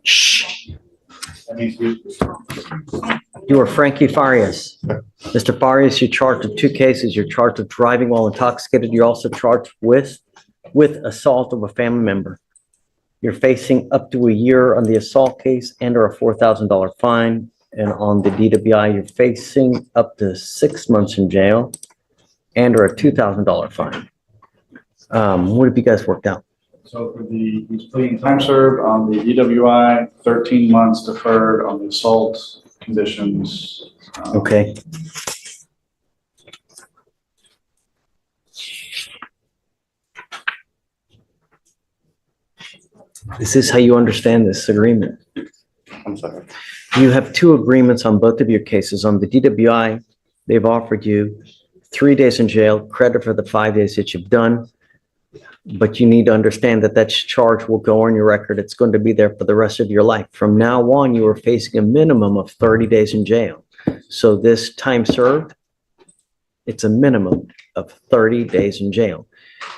Shh. You are Frankie Farias. Mr. Farias, you're charged with 2 cases. You're charged with driving while intoxicated. You're also charged with assault of a family member. You're facing up to a year on the assault case and/or a $4,000 fine. And on the DWI, you're facing up to 6 months in jail and/or a $2,000 fine. What have you guys worked out? So for he's pleading time served on the DWI, 13 months deferred on the assault conditions. Okay. This is how you understand this agreement. I'm sorry. You have 2 agreements on both of your cases. On the DWI, they've offered you 3 days in jail, credit for the 5 days that you've done. But you need to understand that that charge will go on your record. It's going to be there for the rest of your life. From now on, you are facing a minimum of 30 days in jail. So this time served, it's a minimum of 30 days in jail.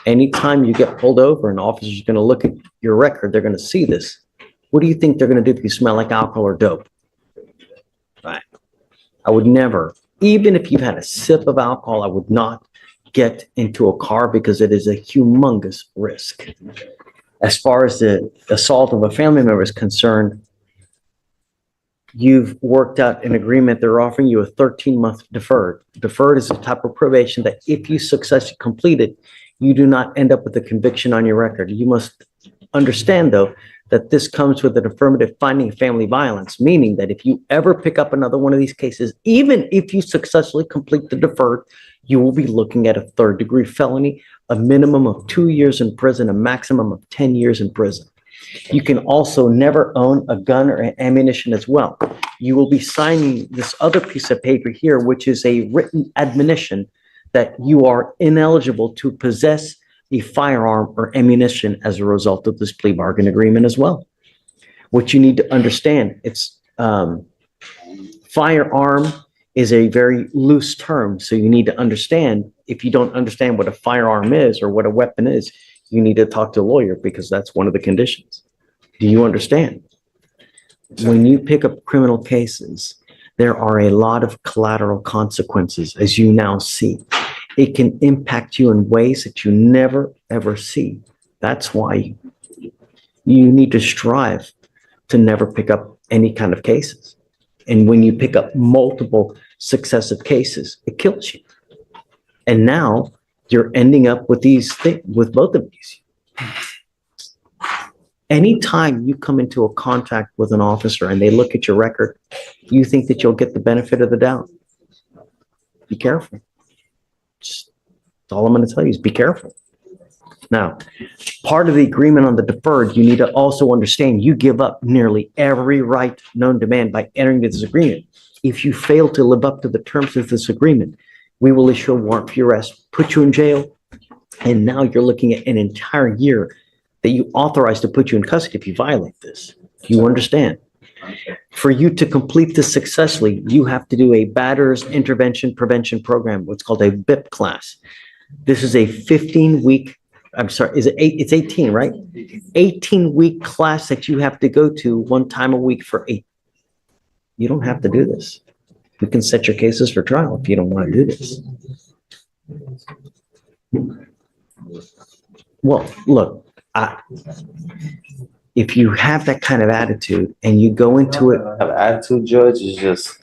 Anytime you get pulled over, an officer's going to look at your record, they're going to see this. What do you think they're going to do if you smell like alcohol or dope? Right. I would never, even if you've had a sip of alcohol, I would not get into a car because it is a humongous risk. As far as the assault of a family member is concerned, you've worked out an agreement. They're offering you a 13-month deferred. Deferred is a type of probation that if you successfully complete it, you do not end up with a conviction on your record. You must understand, though, that this comes with an affirmative finding of family violence, meaning that if you ever pick up another one of these cases, even if you successfully complete the deferred, you will be looking at a 3rd-degree felony, a minimum of 2 years in prison, a maximum of 10 years in prison. You can also never own a gun or ammunition as well. You will be signing this other piece of paper here, which is a written admonition that you are ineligible to possess a firearm or ammunition as a result of this plea bargain agreement as well. What you need to understand, it's firearm is a very loose term. So you need to understand, if you don't understand what a firearm is or what a weapon is, you need to talk to a lawyer because that's one of the conditions. Do you understand? When you pick up criminal cases, there are a lot of collateral consequences, as you now see. It can impact you in ways that you never, ever see. That's why you need to strive to never pick up any kind of cases. And when you pick up multiple successive cases, it kills you. And now you're ending up with these things, with both of these. Anytime you come into a contact with an officer and they look at your record, you think that you'll get the benefit of the doubt. Be careful. Just, that's all I'm going to tell you is be careful. Now, part of the agreement on the deferred, you need to also understand you give up nearly every right known to man by entering this agreement. If you fail to live up to the terms of this agreement, we will issue a warrant for your arrest, put you in jail, and now you're looking at an entire year that you authorize to put you in custody if you violate this. Do you understand? For you to complete this successfully, you have to do a Batters Intervention Prevention Program, what's called a BIP class. This is a 15-week, I'm sorry, is it it's 18, right? 18-week class that you have to go to 1 time a week for 8. You don't have to do this. We can set your cases for trial if you don't want to do this. Well, look, if you have that kind of attitude and you go into it. Attitude, Judge, is just,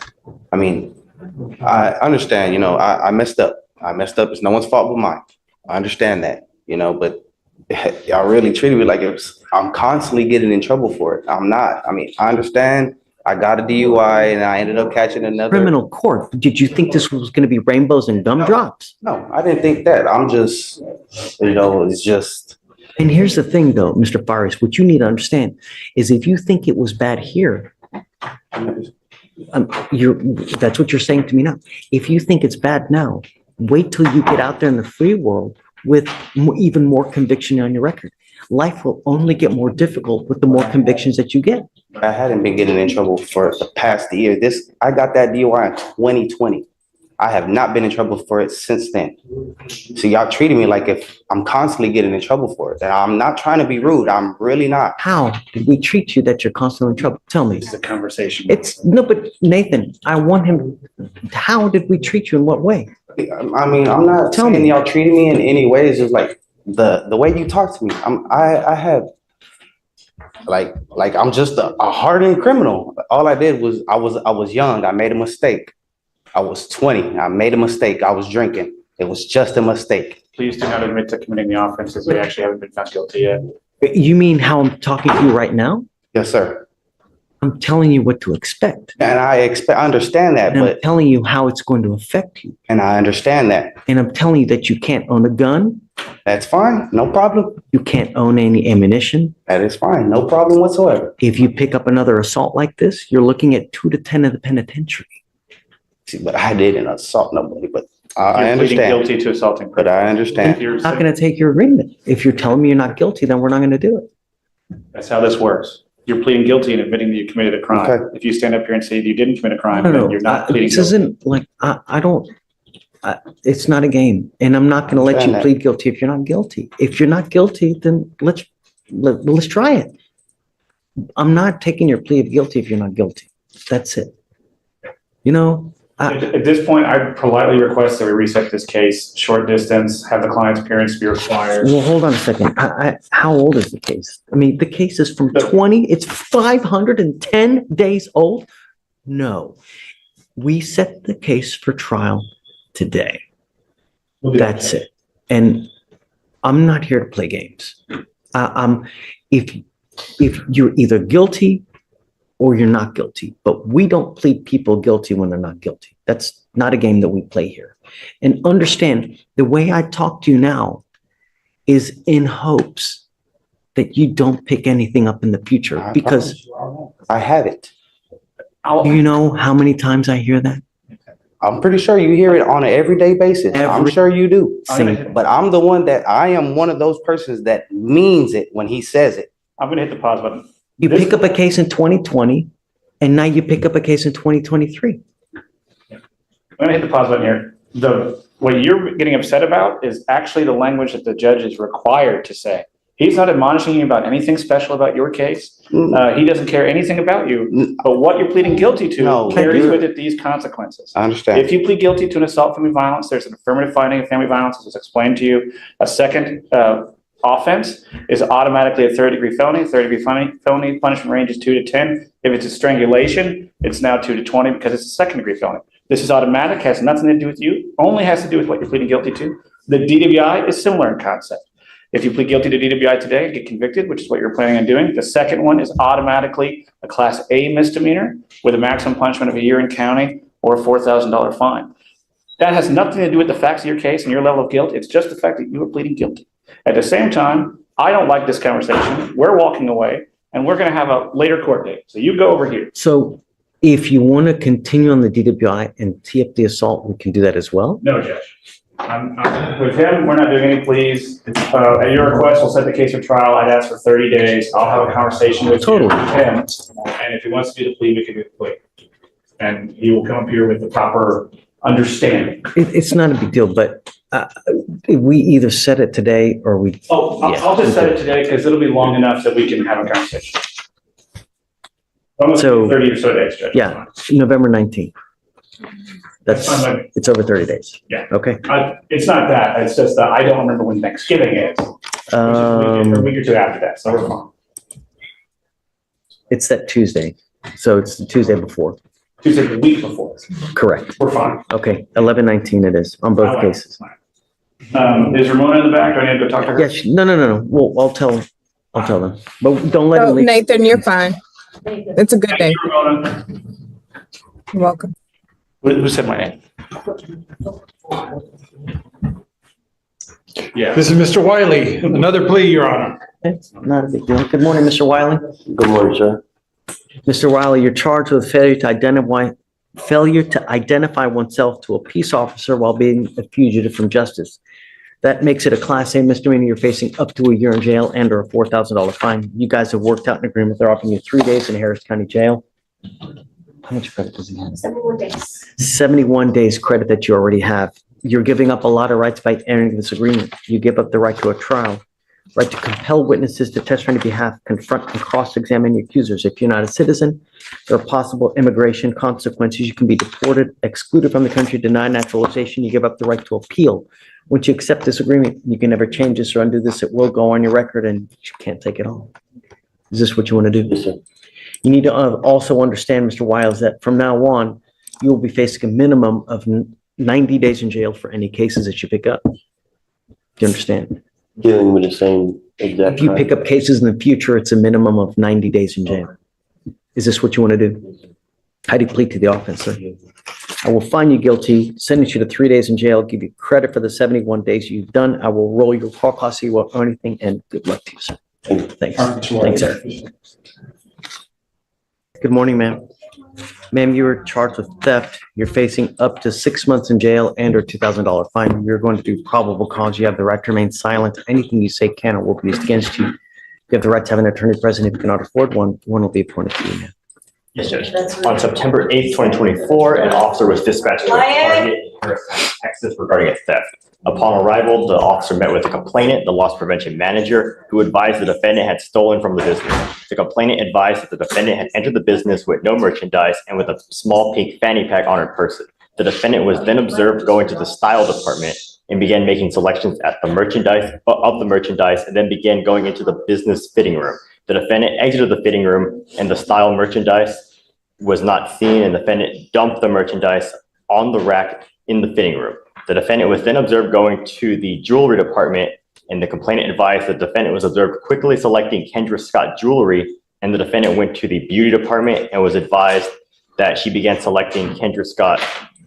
I mean, I understand, you know, I messed up. I messed up. It's no one's fault but mine. I understand that, you know, but y'all really treated me like I'm constantly getting in trouble for it. I'm not. I mean, I understand. I got a DUI and I ended up catching another. Criminal court. Did you think this was going to be rainbows and gumdrops? No, I didn't think that. I'm just, you know, it's just. And here's the thing, though, Mr. Farias, what you need to understand is if you think it was bad here, that's what you're saying to me now. If you think it's bad now, wait till you get out there in the free world with even more conviction on your record. Life will only get more difficult with the more convictions that you get. I hadn't been getting in trouble for the past year. I got that DUI in 2020. I have not been in trouble for it since then. So y'all treating me like if I'm constantly getting in trouble for it. And I'm not trying to be rude. I'm really not. How did we treat you that you're constantly in trouble? Tell me. This is a conversation. It's, no, but Nathan, I want him, how did we treat you in what way? I mean, I'm not Tell saying me. y'all treating me in any way. It's just like the way you talk to me. I have like I'm just a hardened criminal. All I did was I was young. I made a mistake. I was 20. I made a mistake. I was drinking. It was just a mistake. Please do not admit to committing the offenses. We actually haven't been found guilty yet. You mean how I'm talking to you right now? Yes, sir. I'm telling you what to expect. And I understand that, And I'm but telling you how it's going to affect you. and I understand that. And I'm telling you that you can't own a gun. That's fine. No problem. You can't own any ammunition. That is fine. No problem whatsoever. If you pick up another assault like this, you're looking at 2 to 10 in the penitentiary. See, but I didn't assault nobody, but I You're pleading understand. guilty to assaulting. But I understand. You're- I'm not going to take your agreement. If you're telling me you're not guilty, then we're not going to do it. That's how this works. You're pleading guilty and admitting that you committed a crime. Okay. If you stand up here and say you didn't commit a crime, No, then no, you're not pleading this guilty. isn't like, I don't, it's not a game. And I'm not going to let you Understand that. plead guilty if you're not guilty. If you're not guilty, then let's try it. I'm not taking your plea of guilty if you're not guilty. That's it. You know, At this point, I politely request that we reset this case, short distance, have the client's appearance be required. well, hold on a second. How old is the case? I mean, the case is from 20, it's 510 days old? No. We set the case for trial today. We'll do that. That's it. And I'm not here to play games. If you're either guilty or you're not guilty, but we don't plead people guilty when they're not guilty. That's not a game that we play here. And understand, the way I talk to you now is in hopes that you don't pick anything up in the future, I because promise you I haven't. do you know how many times I hear that? I'm pretty sure you hear it on an everyday basis. I'm Every- sure you do. Same. But I'm the one that I am one of those persons that means it when he says it. I'm gonna hit the pause button. You pick up a case in 2020, and now you pick up a case in 2023. I'm gonna hit the pause button here. What you're getting upset about is actually the language that the judge is required to say. He's not admonishing you about anything special about your case. He doesn't care anything about you, but what you're pleading guilty No, to carries you're- with it these consequences. I understand. If you plead guilty to an assault family violence, there's an affirmative finding of family violence, as was explained to you. A second offense is automatically a third-degree felony. Third-degree felony punishment range is 2 to 10. If it's a strangulation, it's now 2 to 20 because it's a second-degree felony. This is automatic, has nothing to do with you, only has to do with what you're pleading guilty to. The DWI is similar in concept. If you plead guilty to DWI today, get convicted, which is what you're planning on doing. The second one is automatically a Class A misdemeanor with a maximum punishment of a year in county or a $4,000 fine. That has nothing to do with the facts of your case and your level of guilt. It's just the fact that you are pleading guilty. At the same time, I don't like this conversation. We're walking away and we're going to have a later court date. So you go over here. So if you want to continue on the DWI and tee up the assault, we can do that as well. No, Judge. With him, we're not doing any pleas. At your request, we'll set the case for trial. I'd ask for 30 days. I'll have a conversation with Totally. him. And if he wants to do the plea, we can do the plea. And he will come up here with the proper understanding. It's not a big deal, but we either set it today or we, Oh, I'll just set it today because it'll be long enough that we can have a conversation. Almost So- 30 or so days, Judge. yeah, November 19th. That's, That's fine, it's over 30 days. Yeah. Okay. It's not that, it's just that I don't remember when Thanksgiving is. Which is a week or two after that, so we're fine. It's that Tuesday. So it's the Tuesday before. Tuesday, the week before, Correct. we're fine. Okay, 11/19 it is on I both like it. cases. Is Ramona in the back? Do I need to go talk to her? Yes, no. Well, I'll tell them, but don't let Oh, them leave. Nathan, you're fine. It's a good day. Thank you, Ramona. You're welcome. Who said my name? Yeah. This is Mr. Wiley, another plea, Your Honor. It's not a big deal. Good morning, Mr. Wiley. Good morning, sir. Mr. Wiley, you're charged with failure to identify oneself to a peace officer while being a fugitive from justice. That makes it a Class A misdemeanor. You're facing up to a year in jail and or a $4,000 fine. You guys have worked out an agreement. They're offering you 3 days in Harris County Jail. How much credit does he have? 71 days. 71 days credit that you already have. You're giving up a lot of rights by entering this agreement. You give up the right to a trial, right to compel witnesses to testify on your behalf, confront and cross-examine your accusers. If you're not a citizen, there are possible immigration consequences. You can be deported, excluded from the country, denied naturalization. You give up the right to appeal. Once you accept this agreement, you can never change this or undo this. It will go on your record and you can't take it off. Is this what you want to do? Yes, sir. You need to also understand, Mr. Wiles, that from now on, you will be facing a minimum of 90 days in jail for any cases that you pick up. Do you understand? Dealing with the same exact If you crime. pick up cases in the future, it's a minimum of 90 days in jail. Is this what you want to do? How do you plead to the offense, sir? I will find you guilty, sentence you to 3 days in jail, give you credit for the 71 days you've done. I will roll your call costs, you won't owe anything, and good luck to you, sir. Thanks. Thanks, sir. Good morning, ma'am. Ma'am, you were charged with theft. You're facing up to 6 months in jail and or $2,000 fine. You're going to do probable cause. You have the right to remain silent. Anything you say can or will be used against you. You have the right to have an attorney present. If you cannot afford one, one will be appointed to you, ma'am. Yes, Judge. On September 8th, 2024, an officer was dispatched to a target in Harris County, Texas regarding a theft. Upon arrival, the officer met with the complainant, the loss prevention manager, who advised the defendant had stolen from the business. The complainant advised that the defendant had entered the business with no merchandise and with a small pink fanny pack on her person. The defendant was then observed going to the style department and began making selections at the merchandise and then began going into the business fitting room. The defendant exited the fitting room and the style merchandise was not seen, and the defendant dumped the merchandise on the rack in the fitting room. The defendant was then observed going to the jewelry department, and the complainant advised the defendant was observed quickly selecting Kendra Scott jewelry, and the defendant went to the beauty department and was advised that she began selecting Kendra Scott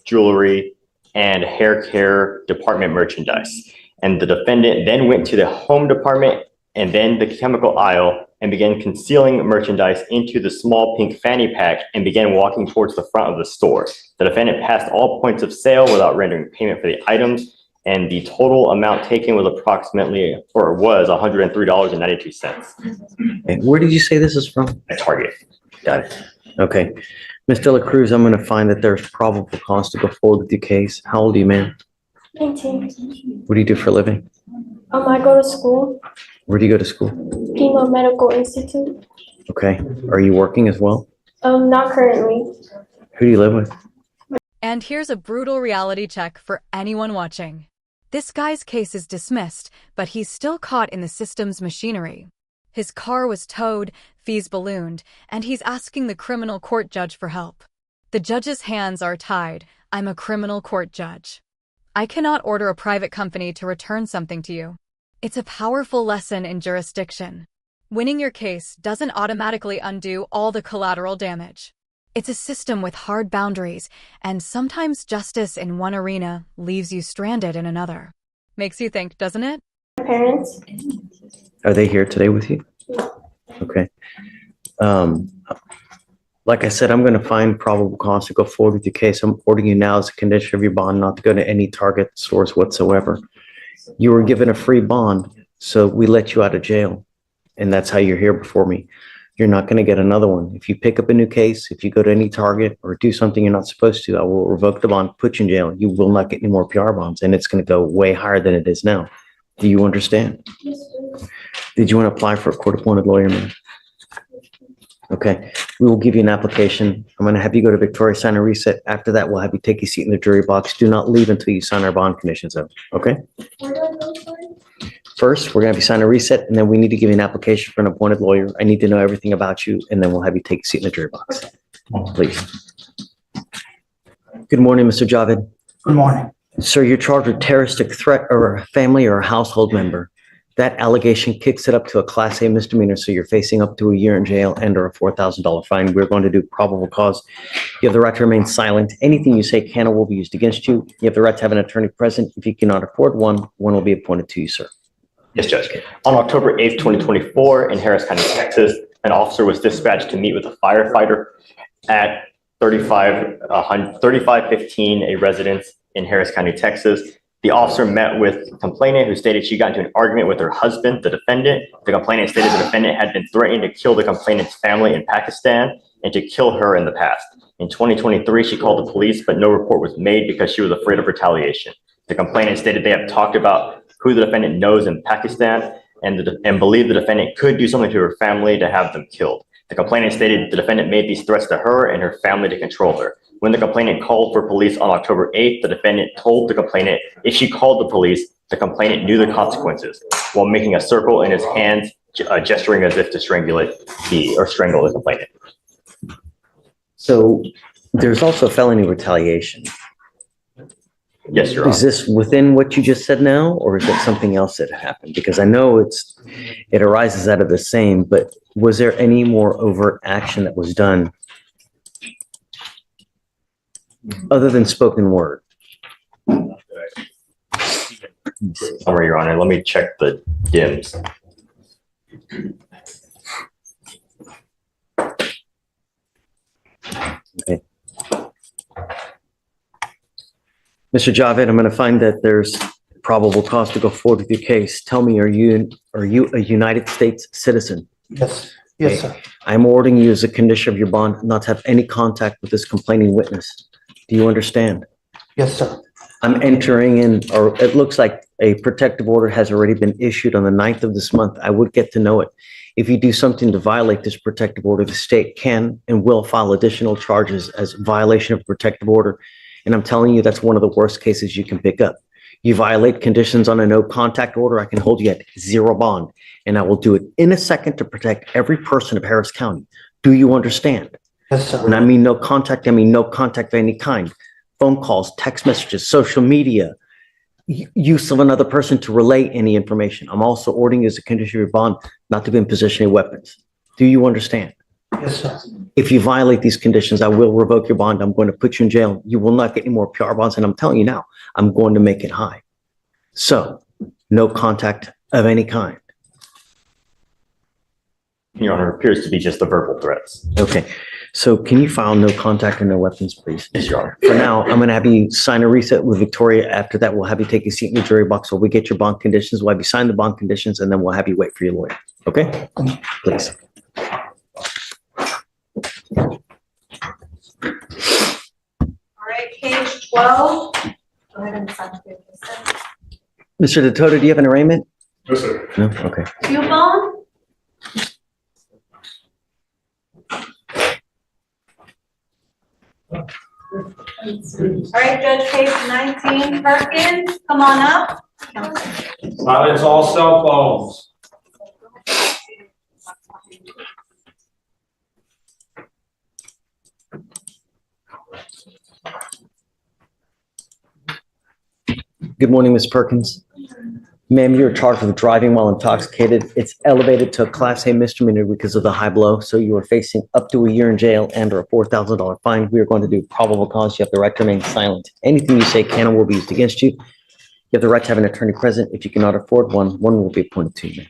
jewelry and hair care department merchandise. And the defendant then went to the home department and then the chemical aisle and began concealing merchandise into the small pink fanny pack and began walking towards the front of the store. The defendant passed all points of sale without rendering payment for the items, and the total amount taken was was $103.92 Okay, where did you say this is from? at Target. Got it. Okay. Ms. De La Cruz, I'm going to find that there's probable cause to go forward with your case. How old are you, ma'am? 19. What do you do for a living? I go to school, Where do you go to school? Pima Medical Institute. Okay. Are you working as well? Not currently. Who do you live with? And here's a brutal reality check for anyone watching. This guy's case is dismissed, but he's still caught in the system's machinery. His car was towed, fees ballooned, and he's asking the criminal court judge for help. The judge's hands are tied. I'm a criminal court judge. I cannot order a private company to return something to you. It's a powerful lesson in jurisdiction. Winning your case doesn't automatically undo all the collateral damage. It's a system with hard boundaries, and sometimes justice in one arena leaves you stranded in another. Makes you think, doesn't it? My parents. Are they here today with you? Okay. Like I said, I'm going to find probable cause to go forward with your case. I'm ordering you now as a condition of your bond not to go to any Target stores whatsoever. You were given a free bond, so we let you out of jail, and that's how you're here before me. You're not going to get another one. If you pick up a new case, if you go to any Target or do something you're not supposed to, I will revoke the bond, put you in jail. You will not get any more PR bonds, and it's going to go way higher than it is now. Do you understand? Did you want to apply for a court-appointed lawyer, ma'am? Okay, we will give you an application. I'm going to have you go to Victoria, sign a reset. After that, we'll have you take your seat in the jury box. Do not leave until you sign our bond conditions up, okay? Where do I go for it? First, we're going to have you sign a reset, and then we need to give you an application for an appointed lawyer. I need to know everything about you, and then we'll have you take a seat in the jury box. Please. Good morning, Mr. Javed. Good morning. Sir, you're charged with terroristic threat or a family or a household member. That allegation kicks it up to a Class A misdemeanor, so you're facing up to a year in jail and or a $4,000 fine. We're going to do probable cause. You have the right to remain silent. Anything you say can or will be used against you. You have the right to have an attorney present. If you cannot afford one, one will be appointed to you, sir. Yes, Judge. On October 8th, 2024, in Harris County, Texas, an officer was dispatched to meet with a firefighter at 3515, a residence in Harris County, Texas. The officer met with the complainant, who stated she got into an argument with her husband, the defendant. The complainant stated the defendant had been threatening to kill the complainant's family in Pakistan and to kill her in the past. In 2023, she called the police, but no report was made because she was afraid of retaliation. The complainant stated they have talked about who the defendant knows in Pakistan and believed the defendant could do something to her family to have them killed. The complainant stated the defendant made these threats to her and her family to control her. When the complainant called for police on October 8th, the defendant told the complainant if she called the police, the complainant knew the consequences, while making a circle in his hands, gesturing as if to strangle the complainant. So there's also felony retaliation. Yes, Your Honor. Is this within what you just said now, or is it something else that happened? Because I know it arises out of the same, but was there any more overt action that was done other than spoken word? Sorry, Your Honor. Let me check the DIMS. Okay. Mr. Javed, I'm going to find that there's probable cause to go forward with your case. Tell me, are you a United States citizen? Yes, yes, sir. I'm ordering you as a condition of your bond not to have any contact with this complaining witness. Do you understand? Yes, sir. I'm entering in, or it looks like a protective order has already been issued on the 9th of this month. I would get to know it. If you do something to violate this protective order, the state can and will file additional charges as violation of protective order. And I'm telling you, that's one of the worst cases you can pick up. You violate conditions on a no contact order, I can hold you at zero bond, and I will do it in a second to protect every person of Harris County. Do you understand? Yes, sir. When I mean no contact, I mean no contact of any kind. Phone calls, text messages, social media, use of another person to relay any information. I'm also ordering you as a condition of your bond not to be in possession of weapons. Do you understand? Yes, sir. If you violate these conditions, I will revoke your bond. I'm going to put you in jail. You will not get any more PR bonds. And I'm telling you now, I'm going to make it high. So no contact of any kind. Your Honor, appears to be just the verbal threats. Okay. So can you file no contact and no weapons, please? Yes, Your Honor. For now, I'm going to have you sign a reset with Victoria. After that, we'll have you take a seat in the jury box while we get your bond conditions. We'll have you sign the bond conditions, and then we'll have you wait for your lawyer. Okay? Please. All right, page 12. Go ahead and sign this. Mr. Dakota, do you have an arraignment? No, sir. No? Okay. Cubone? All right, Judge page 19, Perkins, come on up. Silence all cell phones. Good morning, Ms. Perkins. Ma'am, you're charged with driving while intoxicated. It's elevated to a Class A misdemeanor because of the high blow. So you are facing up to a year in jail and or a $4,000 fine. We are going to do probable cause. You have the right to remain silent. Anything you say can and will be used against you. You have the right to have an attorney present. If you cannot afford one, one will be appointed to you.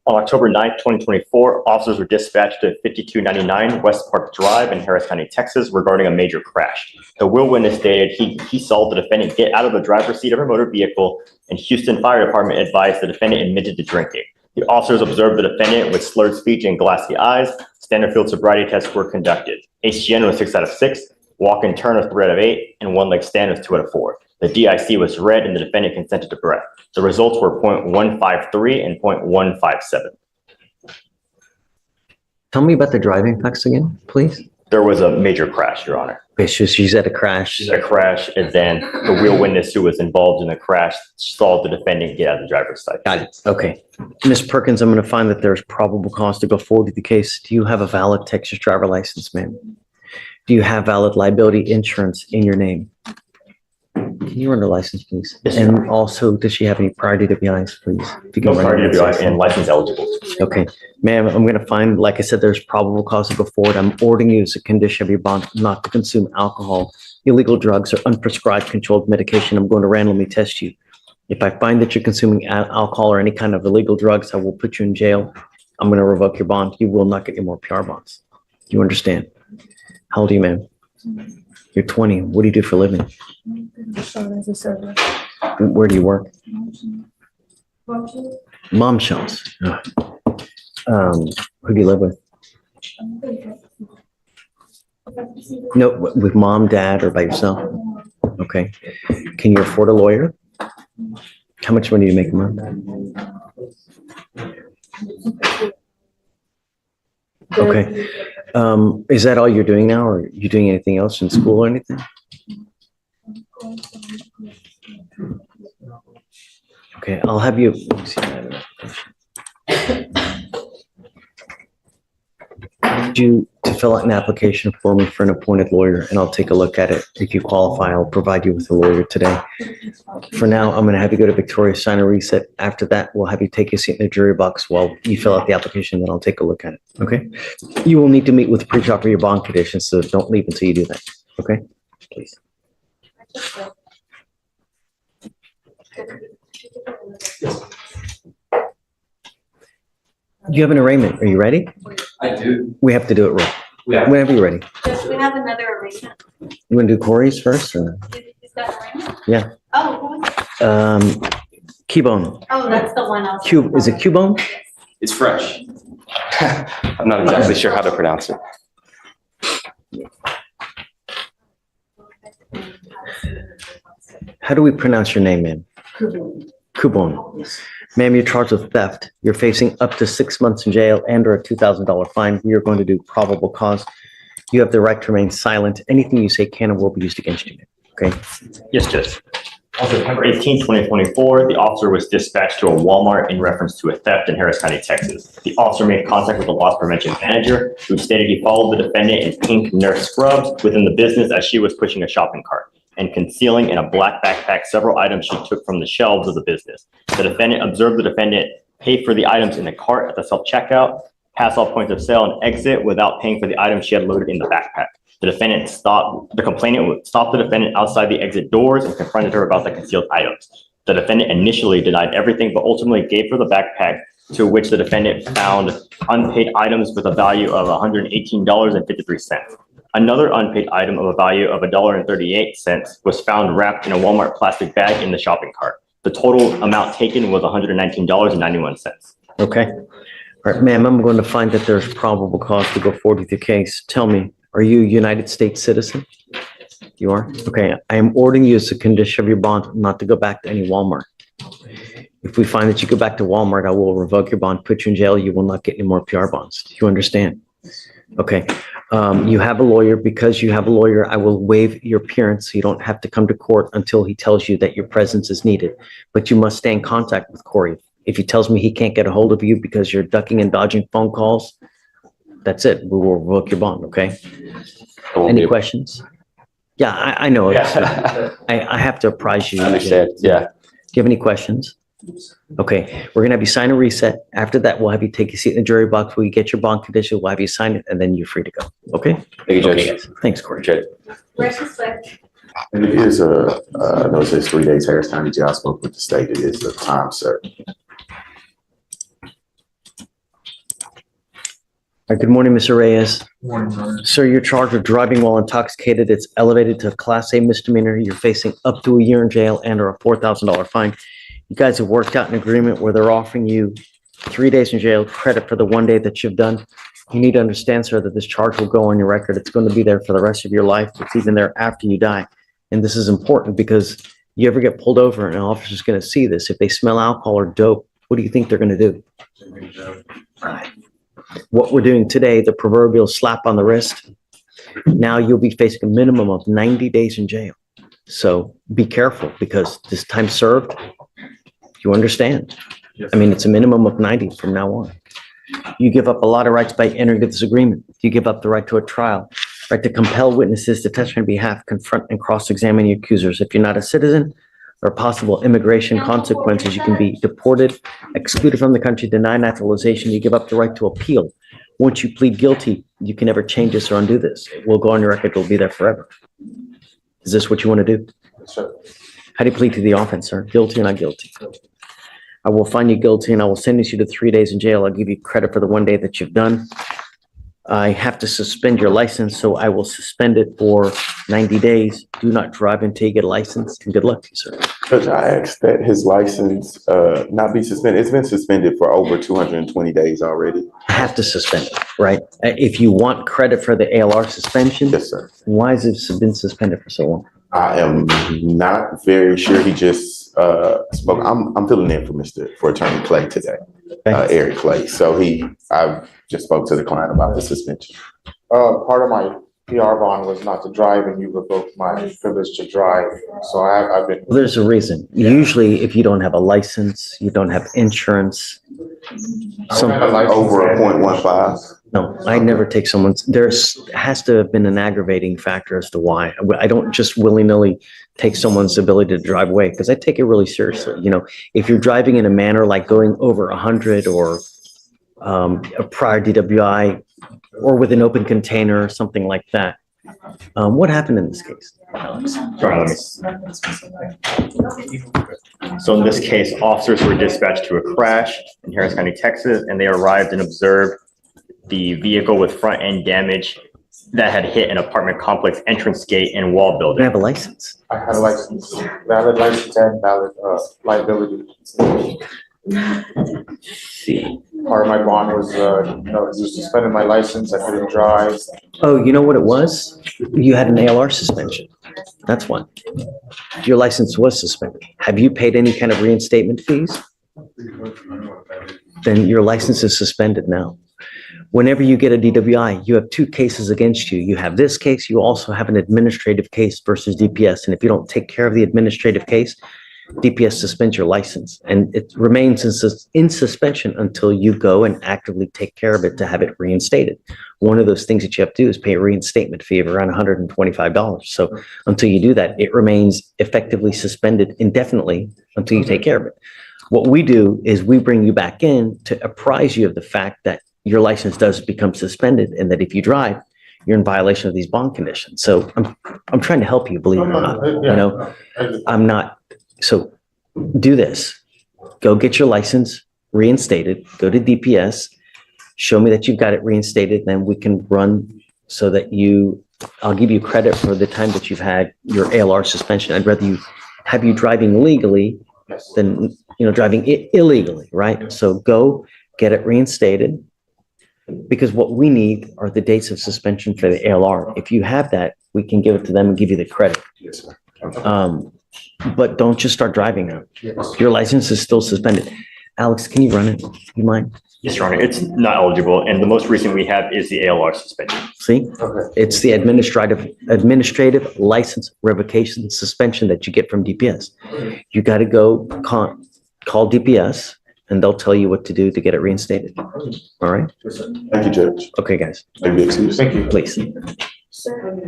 On October 9th, 2024, officers were dispatched to 5299 West Park Drive in Harris County, Texas, regarding a major crash. The will witness stated he saw the defendant get out of the driver's seat of her motor vehicle, and Houston Fire Department advised the defendant admitted to drinking. The officers observed the defendant with slurred speech and glassy eyes. Standard field sobriety tests were conducted. HGN was 6 out of 6, walk and turn was 3 out of 8, and one leg stand was 2 out of 4. The DIC was read and the defendant consented to breath. The results were 0.153 and 0.157. Tell me about the driving facts again, please. There was a major crash, Your Honor. Okay, so she's at a crash. She's at a crash, and then the real witness who was involved in the crash saw the defendant get out of the driver's side. Got it. Okay. Ms. Perkins, I'm going to find that there's probable cause to go forward with the case. Do you have a valid Texas driver license, ma'am? Do you have valid liability insurance in your name? Can you run the license, please? Yes, And sir. also, does she have any prior DWIs, please? If you No can run prior your DWI license. and license eligible. Okay, ma'am, I'm going to find, like I said, there's probable cause to go forward. I'm ordering you as a condition of your bond not to consume alcohol, illegal drugs, or unprescribed controlled medication. I'm going to randomly test you. If I find that you're consuming alcohol or any kind of illegal drugs, I will put you in jail. I'm going to revoke your bond. You will not get any more PR bonds. Do you understand? How old are you, ma'am? You're 20. What do you do for a living? Where do you work? Mom shells. Who do you live with? No, with mom, dad, or by yourself? Okay. Can you afford a lawyer? How much money do you make a month? Okay. Is that all you're doing now, or are you doing anything else in school or anything? Okay, I'll have you. Let me see that. You to fill out an application for me for an appointed lawyer, and I'll take a look at it. If you qualify, I'll provide you with a lawyer today. For now, I'm going to have you go to Victoria, sign a reset. After that, we'll have you take a seat in the jury box while you fill out the application, then I'll take a look at it. Okay? You will need to meet with the pre-trial for your bond conditions, so don't leave until you do that. Okay? Please. You have an arraignment. Are you ready? I do. We have to do it right. Yeah. Whenever you're ready. Yes, we have another arrangement. You want to do Corey's first or? Is that arrangement? Yeah. Oh, who was it? Cubone. Oh, that's the one else. Cube, is it Cubone? It's fresh. I'm not exactly sure how to pronounce it. How do we pronounce your name, ma'am? Cubone. Ma'am, you're charged with theft. You're facing up to 6 months in jail and or a $2,000 fine. We are going to do probable cause. You have the right to remain silent. Anything you say can and will be used against you. Okay? Yes, Judge. On September 18, 2024, the officer was dispatched to a Walmart in reference to a theft in Harris County, Texas. The officer made contact with the loss prevention manager, who stated he followed the defendant in pink nurse scrubs within the business as she was pushing a shopping cart and concealing in a black backpack several items she took from the shelves of the business. The defendant observed the defendant pay for the items in the cart at the self-checkout, pass all points of sale, and exit without paying for the items she had loaded in the backpack. The complainant stopped the defendant outside the exit doors and confronted her about the concealed items. The defendant initially denied everything, but ultimately gave her the backpack, to which the defendant found unpaid items with a value of $118.53. Another unpaid item of a value of $1.38 was found wrapped in a Walmart plastic bag in the shopping cart. The total amount taken was $119.91. Okay. All right, ma'am, I'm going to find that there's probable cause to go forward with your case. Tell me, are you a United States citizen? You are? Okay, I am ordering you as a condition of your bond not to go back to any Walmart. If we find that you go back to Walmart, I will revoke your bond, put you in jail. You will not get any more PR bonds. Do you understand? Okay. You have a lawyer. Because you have a lawyer, I will waive your appearance. So you don't have to come to court until he tells you that your presence is needed. But you must stay in contact with Corey. If he tells me he can't get a hold of you because you're ducking and dodging phone calls, that's it. We will revoke your bond, okay? Any questions? Yeah, I know. I have to apprise you. Understand, yeah. Do you have any questions? Okay, we're gonna have you sign a reset. After that, we'll have you take a seat in the jury box. We get your bond condition. We'll have you sign it, and then you're free to go. Okay? Thank you, Okay, Judge. guys. Thanks, Corey. Judge. Where's the slip? And it is no, it says 3 days Harris County Jail. I spoke with the state. It is the time, sir. All right, good morning, Mr. Reyes. Sir, you're charged with driving while intoxicated. It's elevated to a Class A misdemeanor. You're facing up to a year in jail and or a $4,000 fine. You guys have worked out an agreement where they're offering you 3 days in jail, credit for the 1 day that you've done. You need to understand, sir, that this charge will go on your record. It's going to be there for the rest of your life. It's even there after you die. And this is important because you ever get pulled over and an officer's going to see this. If they smell alcohol or dope, what do you think they're going to do? Right. What we're doing today, the proverbial slap on the wrist, now you'll be facing a minimum of 90 days in jail. So be careful because this time served, you understand. I mean, it's a minimum of 90 from now on. You give up a lot of rights by entering into this agreement. You give up the right to a trial, right to compel witnesses to testify on behalf, confront and cross-examine your accusers. If you're not a citizen, or possible immigration consequences, you can be deported, excluded from the country, denied naturalization. You give up the right to appeal. Once you plead guilty, you can never change this or undo this. It will go on your record. It will be there forever. Is this what you want to do? Sir. How do you plead to the offense, sir? Guilty or not guilty? I will find you guilty and I will sentence you to 3 days in jail. I'll give you credit for the 1 day that you've done. I have to suspend your license, so I will suspend it for 90 days. Do not drive until you get a license, and good luck to you, sir. Judge, I asked that his license, not be suspended. It's been suspended for over 220 days already. I have to suspend it, right? If you want credit for the ALR suspension, Yes, sir. why has it been suspended for so long? I am not very sure. He just, spoke. I'm filling in for Attorney Clay today, Eric Clay. So I just spoke to the client about the suspension. Part of my PR bond was not to drive, and you revoked my privilege to drive, so I've been. Well, there's a reason. Usually, if you don't have a license, you don't have insurance. Over a .15. No, I never take someone's, has to have been an aggravating factor as to why. I don't just willy-nilly take someone's ability to drive away, because I take it really seriously. You know, if you're driving in a manner like going over 100 or a prior DWI or with an open container or something like that. What happened in this case, Alex? So in this case, officers were dispatched to a crash in Harris County, Texas, and they arrived and observed the vehicle with front end damage that had hit an apartment complex entrance gate and wall You building. have a license. I had a license, valid license and valid, liability. See. Part of my bond was, just suspended my license, I couldn't drive. Oh, you know what it was? You had an ALR suspension. That's one. Your license was suspended. Have you paid any kind of reinstatement fees? Then your license is suspended now. Whenever you get a DWI, you have two cases against you. You have this case, you also have an administrative case versus DPS. And if you don't take care of the administrative case, DPS suspends your license, and it remains in suspension until you go and actively take care of it to have it reinstated. One of those things that you have to do is pay a reinstatement fee of around $125. So until you do that, it remains effectively suspended indefinitely until you take care of it. What we do is we bring you back in to apprise you of the fact that your license does become suspended, and that if you drive, you're in violation of these bond conditions. So I'm trying to help you, believe it or not. You know, I'm not. So do this. Go get your license reinstated. Go to DPS. Show me that you've got it reinstated. Then we can run so that I'll give you credit for the time that you've had your ALR suspension. I'd rather have you driving legally than, driving illegally, right? So go get it reinstated, because what we need are the dates of suspension for the ALR. If you have that, we can give it to them and give you the credit. Yes, sir. But don't just start driving now. Your license is still suspended. Alex, can you run it? You mind? Yes, Your Honor, it's not eligible, and the most recent we have is the ALR suspension. See? It's the administrative license revocation suspension that you get from DPS. You got to go call DPS, and they'll tell you what to do to get it reinstated. All right? Thank you, Judge. Okay, guys, Maybe excuse. Thank you. please. Sir.